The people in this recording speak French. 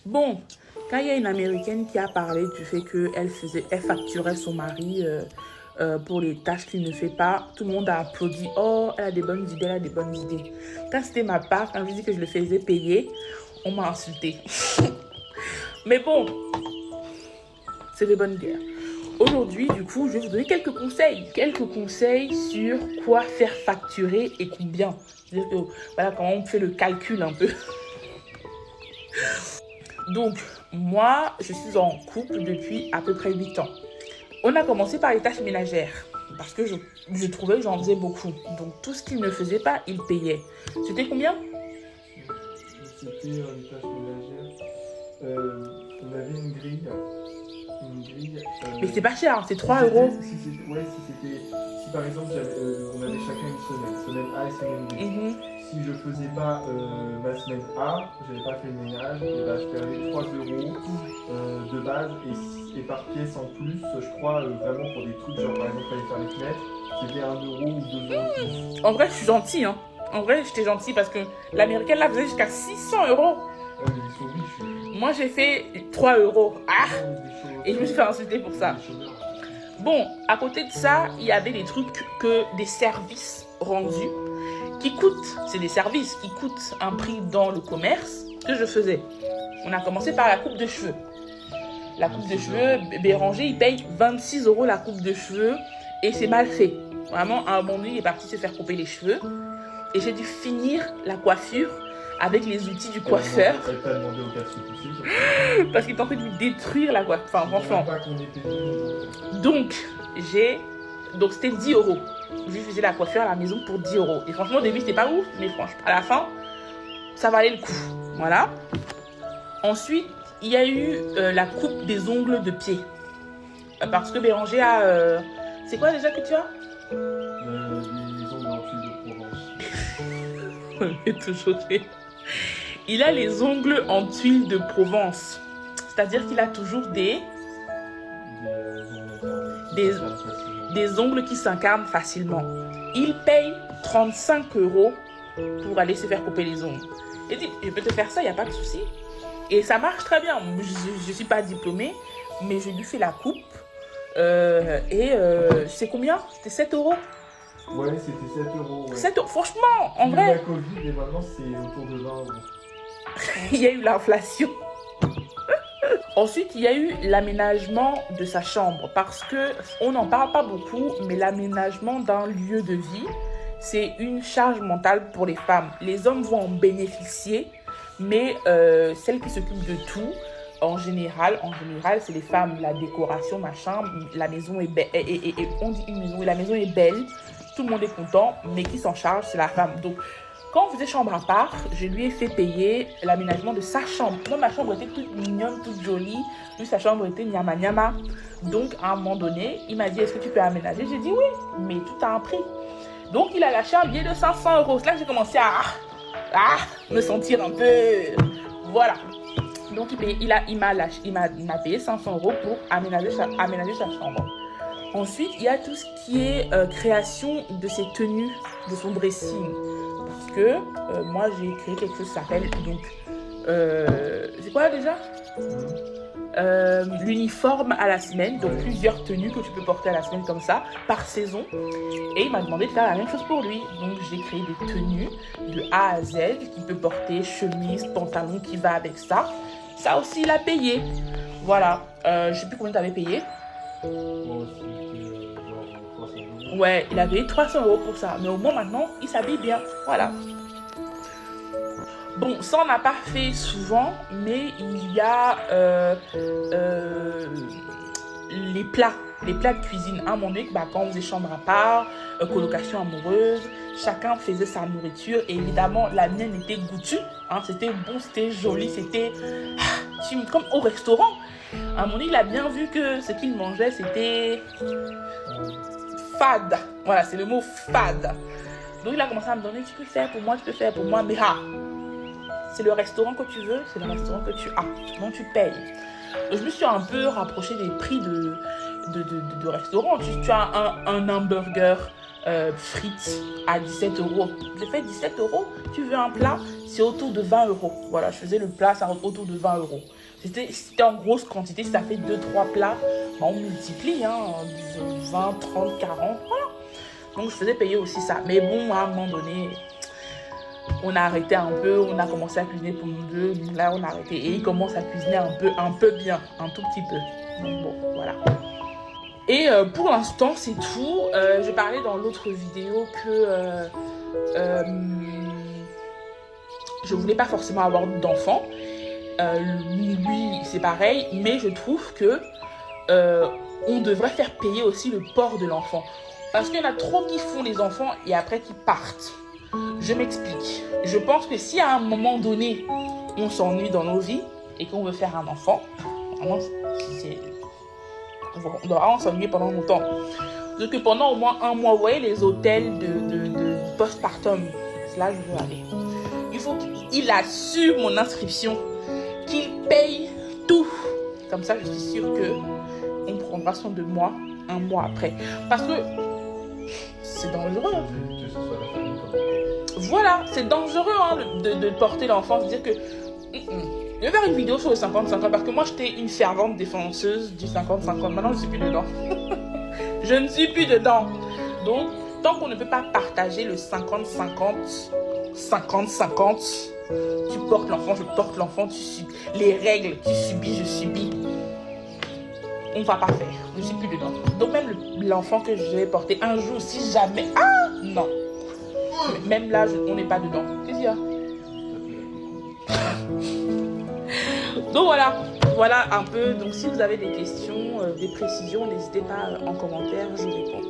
Bon, quand il y a une Américaine qui a parlé du fait qu'elle facturait son mari pour les tâches qu'il ne fait pas, tout le monde a applaudi. Oh, elle a des bonnes idées, elle a des bonnes idées. Quand c'était ma part, quand je dis que je le faisais payer, on m'a insulté. Mais bon, c'est de bonne guerre. Aujourd'hui, du coup, je vais vous donner quelques conseils. Quelques conseils sur quoi faire facturer et combien. C'est-à-dire que, voilà, comment on fait le calcul un peu. Donc, moi, je suis en couple depuis à peu près 8 ans. On a commencé par les tâches ménagères. Parce que je trouvais que j'en faisais beaucoup. Donc, tout ce qu'il ne faisait pas, il payait. C'était combien? C'était les tâches ménagères. On avait une grille. Mais c'est pas cher, hein, c'est 3 euros. Si par exemple on avait chacun une semaine A et semaine B. Si je faisais pas ma semaine A, j'avais pas fait le ménage, et bah, je perdais 3 euros de base et par pièce en plus, je crois vraiment pour des trucs genre par exemple aller faire les fenêtres, c'était 1 euro ou 2 euros de plus. En vrai, je suis gentille, hein. En vrai, j'étais gentille parce que l'américaine là faisait jusqu'à 600 euros. Mais ils sont riches. Moi, j'ai fait 3 euros. Ah! Et je me suis fait insulter pour ça. Bon, à côté de ça, il y avait des trucs des services rendus qui coûtent. C'est des services qui coûtent un prix dans le commerce que je faisais. On a commencé par la coupe de cheveux. La coupe de cheveux, Béranger, il paye 26 euros la coupe de cheveux et c'est mal fait. Vraiment, à un moment donné, il est parti se faire couper les cheveux et j'ai dû finir la coiffure avec les outils du coiffeur. Elle t'a demandé au cas de se pousser. Parce qu'il est en train de lui détruire la coiffure. Enfin, franchement. Donc, c'était 10 euros. Je lui faisais la coiffure à la maison pour 10 euros. Et franchement, au début, c'était pas ouf. Mais franchement, à la fin, ça valait le coup. Voilà. Ensuite, il y a eu la coupe des ongles de pied. Parce que Béranger a... c'est quoi déjà que tu as? Les ongles en tuile de Provence. On est toujours fait. Il a les ongles en tuile de Provence. C'est-à-dire qu'il a toujours des ongles qui s'incarnent facilement. Il paye 35 euros pour aller se faire couper les ongles. Il dit, je peux te faire ça, il n'y a pas de souci. Et ça marche très bien. Je ne suis pas diplômée, mais je lui fais la coupe. C'est combien? C'était 7 euros. Ouais, c'était 7 euros. Ouais. 7 euros. Franchement, en vrai. La Covid, et maintenant, c'est autour de 20 euros. Il y a eu l'inflation. Ensuite, il y a eu l'aménagement de sa chambre parce que on n'en parle pas beaucoup, mais l'aménagement d'un lieu de vie, c'est une charge mentale pour les femmes. Les hommes vont en bénéficier, mais celles qui s'occupent de tout, en général, c'est les femmes, la décoration, machin, la maison est belle, et on dit une maison, et la maison est belle, tout le monde est content, mais qui s'en charge, c'est la femme. Donc, quand on faisait chambre à part, je lui ai fait payer l'aménagement de sa chambre. Moi, ma chambre était toute mignonne, toute jolie. Lui, sa chambre était nyama nyama. Donc, à un moment donné, il m'a dit, est-ce que tu peux aménager? J'ai dit oui, mais tout a un prix. Donc, il a lâché un billet de 500 euros. C'est là que j'ai commencé à me sentir un peu... Voilà. Donc, il m'a payé 500 euros pour aménager sa chambre. Ensuite, il y a tout ce qui est création de ses tenues, de son dressing. Parce que moi, j'ai créé quelque chose qui s'appelle, donc, c'est quoi déjà? L'uniforme à la semaine, donc plusieurs tenues que tu peux porter à la semaine comme ça, par saison. Et il m'a demandé de faire la même chose pour lui. Donc, j'ai créé des tenues de A à Z, qu'il peut porter, chemise, pantalon qui va avec ça. Ça aussi, il a payé. Voilà. Je sais plus combien tu avais payé. Ouais, il a payé 300 euros pour ça. Mais au moins, maintenant, il s'habille bien. Voilà. Bon, ça, on n'a pas fait souvent, mais il y a les plats de cuisine. À un moment donné, quand on faisait chambre à part, colocation amoureuse, chacun faisait sa nourriture. Et évidemment, la mienne était goûtue. Hein, c'était bon, c'était joli, c'était comme au restaurant. À un moment donné, il a bien vu que ce qu'il mangeait, c'était... fade. Voilà, c'est le mot fade. Donc, il a commencé à me donner, tu peux faire pour moi, mais c'est le restaurant que tu veux, c'est le restaurant que tu as. Donc, tu payes. Donc, je me suis un peu rapproché des prix de restaurant. Tu as un hamburger frites à 17 euros. J'ai fait 17 euros, tu veux un plat, c'est autour de 20 euros. Voilà, je faisais le plat, ça autour de 20 euros. C'était en grosse quantité, si ça fait 2-3 plats, on multiplie, 20, 30, 40, voilà. Donc je faisais payer aussi ça. Mais bon, à un moment donné, on a arrêté un peu, on a commencé à cuisiner pour nous deux. Là, on a arrêté et il commence à cuisiner un peu bien, un tout petit peu. Donc bon, voilà. Et pour l'instant, c'est tout. Je parlais dans l'autre vidéo que je voulais pas forcément avoir d'enfant. Lui, c'est pareil, mais je trouve que on devrait faire payer aussi le port de l'enfant. Parce qu'il y en a trop qui font les enfants et après qui partent. Je m'explique. Je pense que si à un moment donné, on s'ennuie dans nos vies et qu'on veut faire un enfant, vraiment, on doit vraiment s'ennuyer pendant longtemps. Donc que pendant au moins un mois, vous voyez les hôtels de postpartum, c'est là que je veux aller. Il faut qu'il assure mon inscription, qu'il paye tout. Comme ça, je suis sûre qu'on prendra soin de moi un mois après. Parce que c'est dangereux. Voilà, c'est dangereux de porter l'enfant, de dire que je vais faire une vidéo sur le 50-50 parce que moi j'étais une fervente défenseuse du 50-50. Maintenant je ne suis plus dedans. Je ne suis plus dedans. Donc, tant qu'on ne peut pas partager le 50-50, 50-50, tu portes l'enfant, je porte l'enfant, tu subis. Les règles, tu subis, je subis. On ne va pas faire. Je ne suis plus dedans. Donc même l'enfant que je vais porter un jour, si jamais... Ah non. Même là, on n'est pas dedans. Qu'est-ce qu'il y a? Donc voilà un peu. Donc si vous avez des questions, des précisions, n'hésitez pas en commentaire, je réponds.